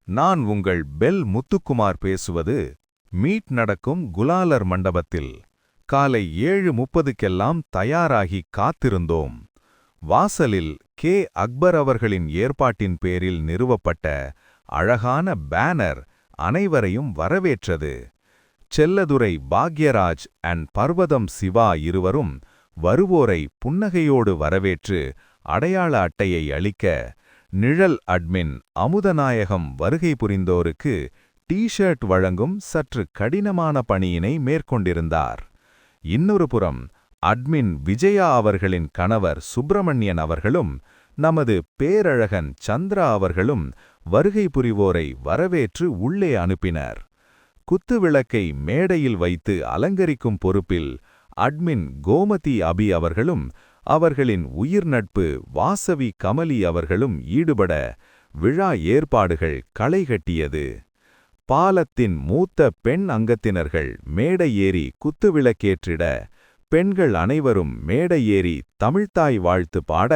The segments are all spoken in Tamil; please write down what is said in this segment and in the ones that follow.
நான் உங்கள் பெல் முத்துக்குமார் பேசுவது. மீட் நடக்கும் குலாலர் மண்டபத்தில் காலை 7:30க்கெல்லாம் தயாராகி காத்திருந்தோம். வாசலில் கே. அக்பர் அவர்களின் ஏற்பாட்டின் பேரில் நிறுவப்பட்ட அழகான பேனர் அனைவரையும் வரவேற்றது. செல்லதுரை பாக்யராஜ் அண்ட் பர்வதம் சிவா இருவரும் வருவோரை புன்னகையோடு வரவேற்று அடையாள அட்டையை அளிக்க, நிழல் அட்மின் அமுதநாயகம் வருகை புரிந்தோருக்கு டி-ஷர்ட் வழங்கும் சற்று கடினமான பணியினை மேற்கொண்டிருந்தார். இன்னொரு புறம் அட்மின் விஜயா அவர்களின் கணவர் சுப்பிரமணியன் அவர்களும் நமது பேரழகன் சந்திரா அவர்களும் வருகை புரிவோரை வரவேற்று உள்ளே அனுப்பினர். குத்துவிளக்கை மேடையில் வைத்து அலங்கரிக்கும் பொறுப்பில் அட்மின் கோமதி அபி அவர்களும் அவர்களின் உயிர் நட்பு வாசவி கமலி அவர்களும் ஈடுபட விழா ஏற்பாடுகள் களைகட்டியது. பாலத்தின் மூத்த பெண் அங்கத்தினர்கள் மேடை ஏறி குத்துவிளக்கேற்றிட, பெண்கள் அனைவரும் மேடை ஏறி தமிழ்த்தாய் வாழ்த்து பாட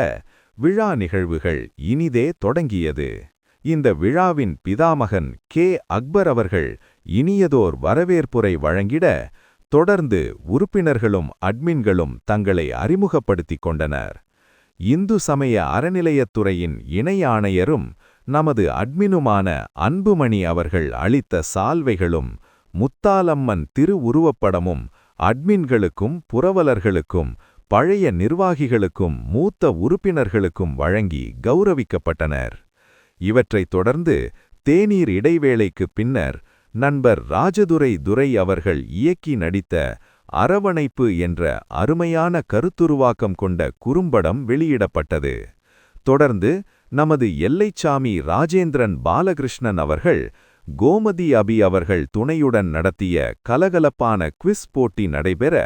விழா நிகழ்வுகள் இனிதே தொடங்கியது. இந்த விழாவின் பிதாமகன் கே. அக்பர் அவர்கள் இனியதோர் வரவேற்புரை வழங்கிட, தொடர்ந்து உறுப்பினர்களும் அட்மின்களும் தங்களை அறிமுகப்படுத்திக் கொண்டனர். இந்து சமய அறநிலையத்துறையின் இணை ஆணையரும் நமது அட்மினுமான அன்புமணி அவர்கள் அளித்த சால்வைகளும் முத்தாலம்மன் திருவுருவப்படமும் அட்மின்களுக்கும் புரவலர்களுக்கும் பழைய நிர்வாகிகளுக்கும் மூத்த உறுப்பினர்களுக்கும் வழங்கி கௌரவிக்கப்பட்டனர். இவற்றைத் தொடர்ந்து தேநீர் இடைவேளைக்குப் பின்னர் நண்பர் ராஜதுரை துரை அவர்கள் இயக்கி நடித்த அரவணைப்பு என்ற அருமையான கருத்துருவாக்கம் கொண்ட குறும்படம் வெளியிடப்பட்டது. தொடர்ந்து நமது எல்லைச்சாமி ராஜேந்திரன் பாலகிருஷ்ணன் அவர்கள் கோமதி அபி அவர்கள் துணையுடன் நடத்திய கலகலப்பான குவிஸ் போட்டி நடைபெற,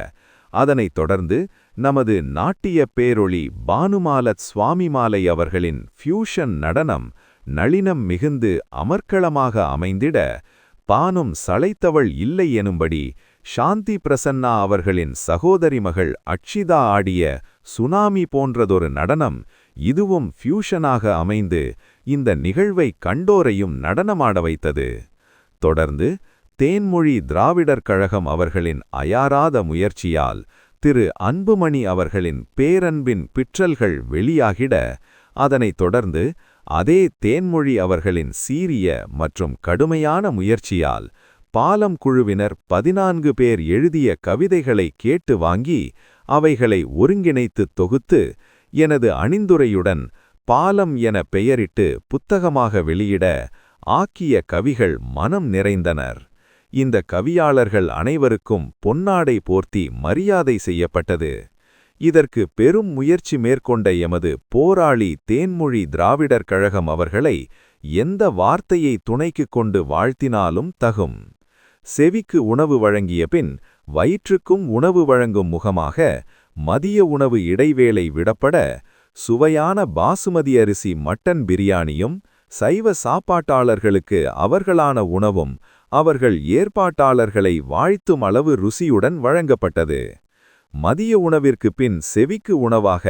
அதனைத் தொடர்ந்து நமது நாட்டிய பேரொளி பானுமாலத் சுவாமிமாலை அவர்களின் ஃபியூஷன் நடனம் நளினம் மிகுந்து அமர்க்களமாக அமைந்திட, பானும் சளைத்தவள் இல்லை எனும்படி சாந்தி பிரசன்னா அவர்களின் சகோதரி மகள் அக்ஷிதா ஆடிய சுனாமி போன்றதொரு நடனம் இதுவும் ஃபியூஷனாக அமைந்து இந்த நிகழ்வை கண்டோரையும் நடனமாட வைத்தது. தொடர்ந்து தேன்மொழி திராவிடர் கழகம் அவர்களின் அயாராத முயற்சியால் திரு அன்புமணி அவர்களின் பேரன்பின் பிற்றல்கள் வெளியாகிட, அதனைத் தொடர்ந்து அதே தேன்மொழி அவர்களின் சீரிய மற்றும் கடுமையான முயற்சியால் பாலம் குழுவினர் 14 பேர் எழுதிய கவிதைகளை கேட்டு வாங்கி அவைகளை ஒருங்கிணைத்து தொகுத்து எனது அணிந்துரையுடன் பாலம் என பெயரிட்டு புத்தகமாக வெளியிட ஆக்கிய கவிகள் மனம் நிறைந்தனர். இந்த கவியாளர்கள் அனைவருக்கும் பொன்னாடை போர்த்தி மரியாதை செய்யப்பட்டது. இதற்கு பெரும் முயற்சி மேற்கொண்ட எமது போராளி தேன்மொழி திராவிடர் கழகம் அவர்களை எந்த வார்த்தையை துணைக்குக் கொண்டு வாழ்த்தினாலும் தகும். செவிக்கு உணவு வழங்கிய பின் வயிற்றுக்கும் உணவு வழங்கும் முகமாக மதிய உணவு இடைவேளை விடப்பட, சுவையான பாசுமதி அரிசி மட்டன் பிரியாணியும் சைவ சாப்பாட்டாளர்களுக்கு அவர்களான உணவும் அவர்கள் ஏற்பாட்டாளர்களை வாழ்த்தும் அளவு ருசியுடன் வழங்கப்பட்டது. மதிய உணவிற்கு பின் செவிக்கு உணவாக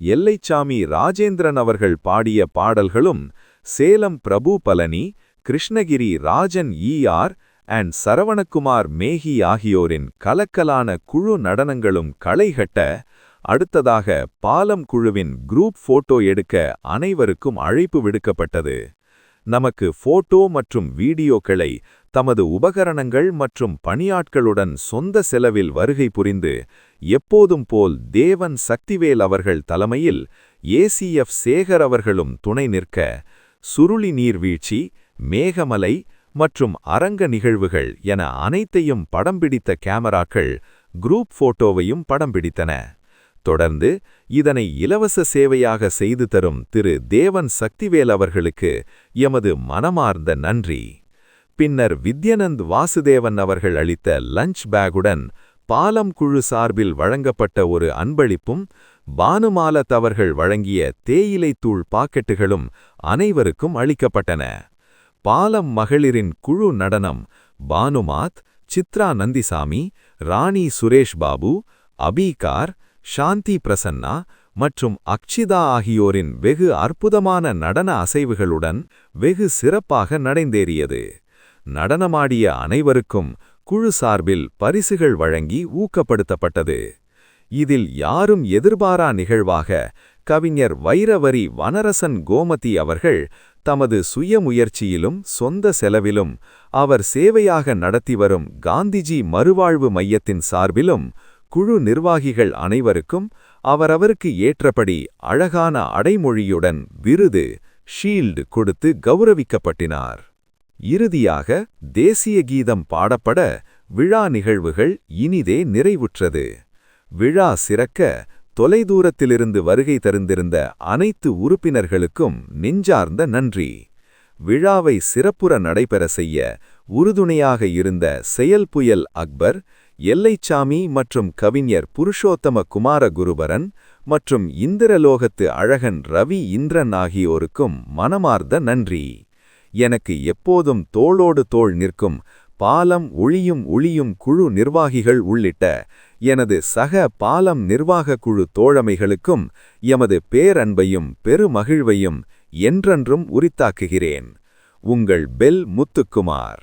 எல்லைச்சாமி ராஜேந்திரன் அவர்கள் பாடிய பாடல்களும், சேலம் பிரபு பழனி, கிருஷ்ணகிரி ராஜன் ஈ.ஆர். அண்ட் சரவணகுமார் மேகி ஆகியோரின் கலக்கலான குழு நடனங்களும் களைகட்ட, அடுத்ததாக பாலம் குழுவின் குரூப் போட்டோ எடுக்க அனைவருக்கும் அழைப்பு விடுக்கப்பட்டது. நமக்கு போட்டோ மற்றும் வீடியோக்களை தமது உபகரணங்கள் மற்றும் பணியாட்களுடன் சொந்த செலவில் வருகை புரிந்து எப்போதும் போல் தேவன் சக்திவேல் அவர்கள் தலைமையில் ஏசிஎஃப் சேகர் அவர்களும் துணை நிற்க, சுருளி நீர்வீழ்ச்சி, மேகமலை மற்றும் அரங்க நிகழ்வுகள் என அனைத்தையும் படம் பிடித்த கேமராக்கள் குரூப் போட்டோவையும் படம் பிடித்தன. தொடர்ந்து இதனை இலவச சேவையாக செய்து தரும் திரு தேவன் சக்திவேல் அவர்களுக்கு எமது மனமார்ந்த நன்றி. பின்னர் வித்யனந்த் வாசுதேவன் அவர்கள் அளித்த லஞ்ச் பேகுடன் பாலம் குழு சார்பில் வழங்கப்பட்ட ஒரு அன்பளிப்பும் பானுமாலத் அவர்கள் வழங்கிய தேயிலைத்தூள் பாக்கெட்டுகளும் அனைவருக்கும் அளிக்கப்பட்டன. பாலம் மகளிரின் குழு நடனம் பானுமாத், சித்ரா நந்திசாமி, ராணி சுரேஷ் பாபு, அபீகார், சாந்தி பிரசன்னா மற்றும் அக்ஷிதா ஆகியோரின் வெகு அற்புதமான நடன அசைவுகளுடன் வெகு சிறப்பாக நடந்தேறியது. நடனமாடிய அனைவருக்கும் குழு சார்பில் பரிசுகள் வழங்கி ஊக்கப்படுத்தப்பட்டது. இதில் யாரும் எதிர்பாரா நிகழ்வாக கவிஞர் வைரவரி வனரசன் கோமதி அவர்கள் தமது சுய முயற்சியிலும் சொந்த செலவிலும் அவர் சேவையாக நடத்தி வரும் காந்திஜி மறுவாழ்வு மையத்தின் சார்பிலும் குழு நிர்வாகிகள் அனைவருக்கும் அவரவருக்கு ஏற்றபடி அழகான அடைமொழியுடன் விருது ஷீல்டு கொடுத்து கௌரவிக்கப்பட்டினார். இறுதியாக தேசிய கீதம் பாடப்பட விழா நிகழ்வுகள் இனிதே நிறைவுற்றது. விழா சிறக்க தொலைதூரத்திலிருந்து வருகை தருந்திருந்த அனைத்து உறுப்பினர்களுக்கும் நெஞ்சார்ந்த நன்றி. விழாவை சிறப்புற நடைபெற செய்ய உறுதுணையாக இருந்த செயல்புயல் அக்பர், எல்லைச்சாமி மற்றும் கவிஞர் புருஷோத்தம குமார குருபரன் மற்றும் இந்திரலோகத்து அழகன் ரவி இந்திரன் ஆகியோருக்கும் மனமார்ந்த நன்றி. எனக்கு எப்போதும் தோளோடு தோள் நிற்கும் பாலம் ஒளியும் குழு நிர்வாகிகள் உள்ளிட்ட எனது சக பாலம் நிர்வாக குழு தோழமைகளுக்கும் எமது பேரன்பையும் பெருமகிழ்வையும் என்றென்றும் உரித்தாக்குகிறேன். உங்கள் பெல் முத்துக்குமார்.